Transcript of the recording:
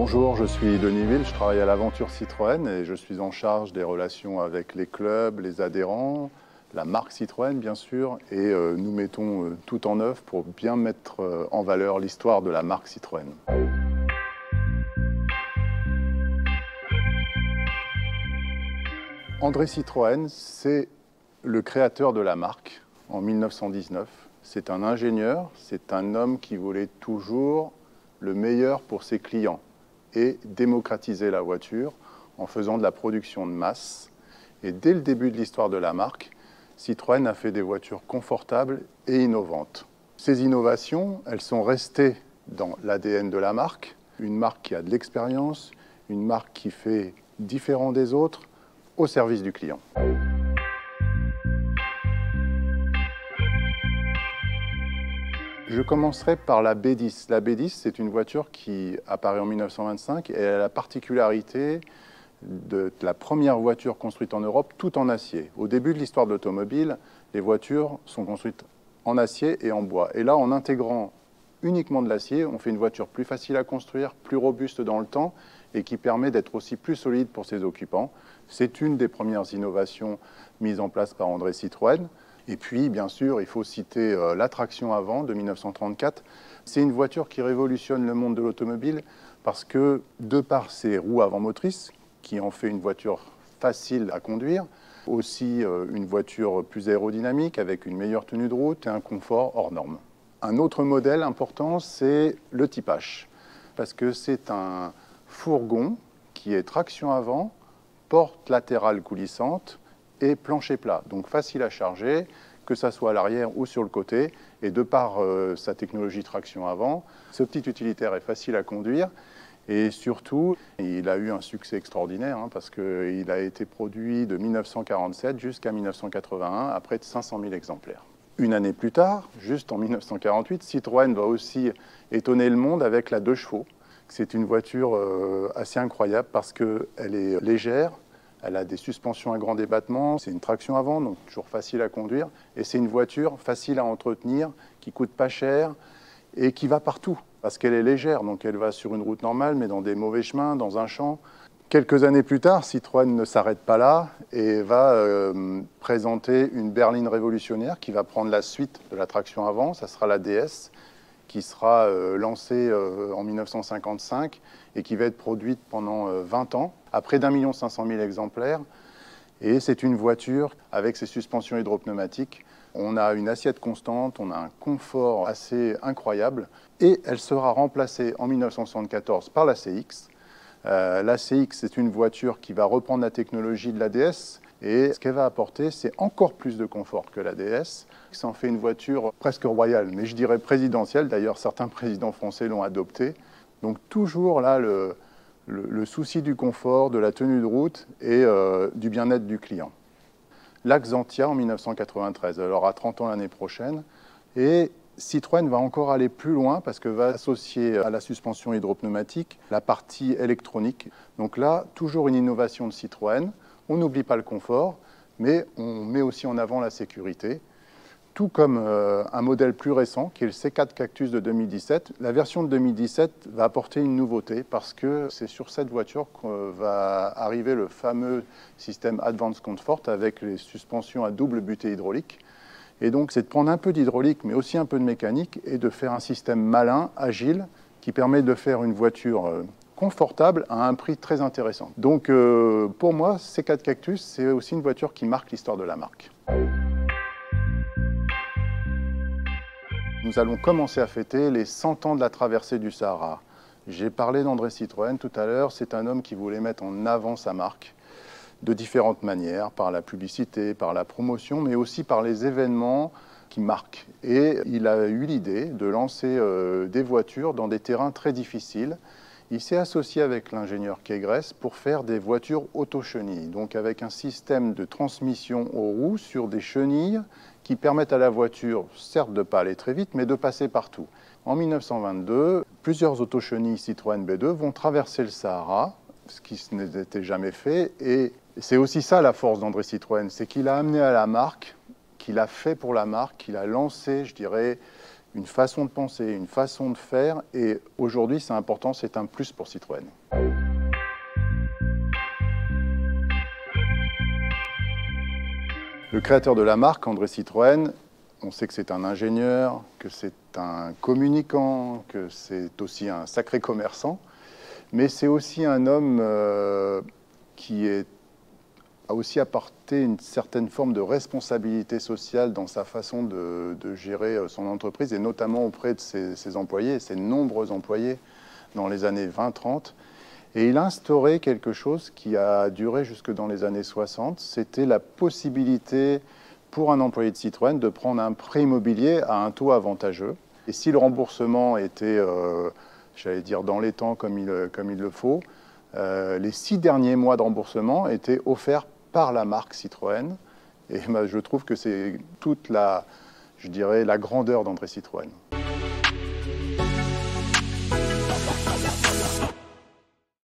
Bonjour, je suis Denis Ville, je travaille à l'Aventure Citroën et je suis en charge des relations avec les clubs, les adhérents, la marque Citroën bien sûr, et nous mettons tout en œuvre pour bien mettre en valeur l'histoire de la marque Citroën. André Citroën, c'est le créateur de la marque en 1919. C'est un ingénieur, c'est un homme qui voulait toujours le meilleur pour ses clients et démocratiser la voiture en faisant de la production de masse. Et dès le début de l'histoire de la marque, Citroën a fait des voitures confortables et innovantes. Ces innovations, elles sont restées dans l'ADN de la marque, une marque qui a de l'expérience, une marque qui fait différent des autres, au service du client. Je commencerai par la B10. La B10, c'est une voiture qui apparaît en 1925 et elle a la particularité de la première voiture construite en Europe tout en acier. Au début de l'histoire de l'automobile, les voitures sont construites en acier et en bois. Et là, en intégrant uniquement de l'acier, on fait une voiture plus facile à construire, plus robuste dans le temps et qui permet d'être aussi plus solide pour ses occupants. C'est une des premières innovations mises en place par André Citroën. Et puis, bien sûr, il faut citer la traction avant de 1934. C'est une voiture qui révolutionne le monde de l'automobile parce que, de par ses roues avant motrices, qui en fait une voiture facile à conduire, aussi une voiture plus aérodynamique avec une meilleure tenue de route et un confort hors norme. Un autre modèle important, c'est le Type H, parce que c'est un fourgon qui est traction avant, porte latérale coulissante et plancher plat, donc facile à charger, que ça soit à l'arrière ou sur le côté. Et de par sa technologie traction avant, ce petit utilitaire est facile à conduire. Et surtout, il a eu un succès extraordinaire parce qu'il a été produit de 1947 jusqu'à 1981 à près de 500 000 exemplaires. Une année plus tard, juste en 1948, Citroën va aussi étonner le monde avec la 2 chevaux. C'est une voiture assez incroyable parce qu'elle est légère, elle a des suspensions à grand débattement, c'est une traction avant, donc toujours facile à conduire. Et c'est une voiture facile à entretenir, qui coûte pas cher et qui va partout. Parce qu'elle est légère, donc elle va sur une route normale, mais dans des mauvais chemins, dans un champ. Quelques années plus tard, Citroën ne s'arrête pas là et va présenter une berline révolutionnaire qui va prendre la suite de la traction avant, ça sera la DS, qui sera lancée en 1955 et qui va être produite pendant 20 ans, à près d'1 500 000 exemplaires. Et c'est une voiture avec ses suspensions hydropneumatiques. On a une assiette constante, on a un confort assez incroyable. Et elle sera remplacée en 1974 par la CX. La CX, c'est une voiture qui va reprendre la technologie de la DS. Et ce qu'elle va apporter, c'est encore plus de confort que la DS. Ça en fait une voiture presque royale, mais je dirais présidentielle. D'ailleurs, certains présidents français l'ont adoptée. Donc toujours là, le souci du confort, de la tenue de route et du bien-être du client. L'Axantia en 1993, elle aura 30 ans l'année prochaine. Et Citroën va encore aller plus loin parce que va associer à la suspension hydropneumatique la partie électronique. Donc là, toujours une innovation de Citroën. On n'oublie pas le confort, mais on met aussi en avant la sécurité. Tout comme un modèle plus récent, qui est le C4 Cactus de 2017. La version de 2017 va apporter une nouveauté parce que c'est sur cette voiture que va arriver le fameux système Advanced Comfort avec les suspensions à double butée hydraulique. Et donc, c'est de prendre un peu d'hydraulique, mais aussi un peu de mécanique et de faire un système malin, agile, qui permet de faire une voiture confortable à un prix très intéressant. Donc, pour moi, C4 Cactus, c'est aussi une voiture qui marque l'histoire de la marque. Nous allons commencer à fêter les 100 ans de la traversée du Sahara. J'ai parlé d'André Citroën tout à l'heure, c'est un homme qui voulait mettre en avant sa marque de différentes manières, par la publicité, par la promotion, mais aussi par les événements qui marquent. Et il a eu l'idée de lancer des voitures dans des terrains très difficiles. Il s'est associé avec l'ingénieur Kegress pour faire des voitures auto-chenilles, donc avec un système de transmission aux roues sur des chenilles qui permettent à la voiture, certes de ne pas aller très vite, mais de passer partout. En 1922, plusieurs auto-chenilles Citroën B2 vont traverser le Sahara, ce qui n'était jamais fait. Et c'est aussi ça la force d'André Citroën, c'est qu'il a amené à la marque, qu'il a fait pour la marque, qu'il a lancé, je dirais, une façon de penser, une façon de faire. Et aujourd'hui, c'est important, c'est un plus pour Citroën. Le créateur de la marque, André Citroën, on sait que c'est un ingénieur, que c'est un communicant, que c'est aussi un sacré commerçant, mais c'est aussi un homme qui a aussi apporté une certaine forme de responsabilité sociale dans sa façon de gérer son entreprise, et notamment auprès de ses employés, ses nombreux employés dans les années 20-30. Et il a instauré quelque chose qui a duré jusque dans les années 60, c'était la possibilité pour un employé de Citroën de prendre un prêt immobilier à un taux avantageux. Et si le remboursement était, j'allais dire, dans les temps comme il le faut, les 6 derniers mois de remboursement étaient offerts par la marque Citroën. Et je trouve que c'est toute la grandeur d'André Citroën.